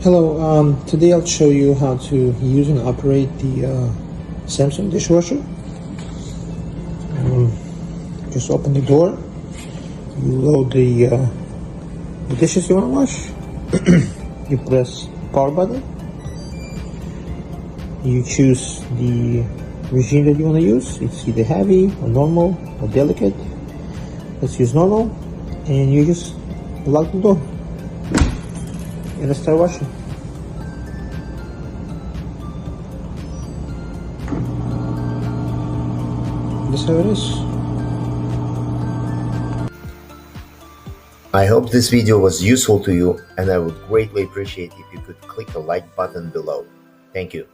Hello, today I'll show you how to use and operate the Samsung Dishwasher. Just open the door, you load the dishes you want to wash, you press power button, you choose the regime that you want to use. It's either heavy or normal or delicate. Let's use normal, and you just lock the door and start washing. That's how it is. I hope this video was useful to you, and I would greatly appreciate if you could click the like button below. Thank you.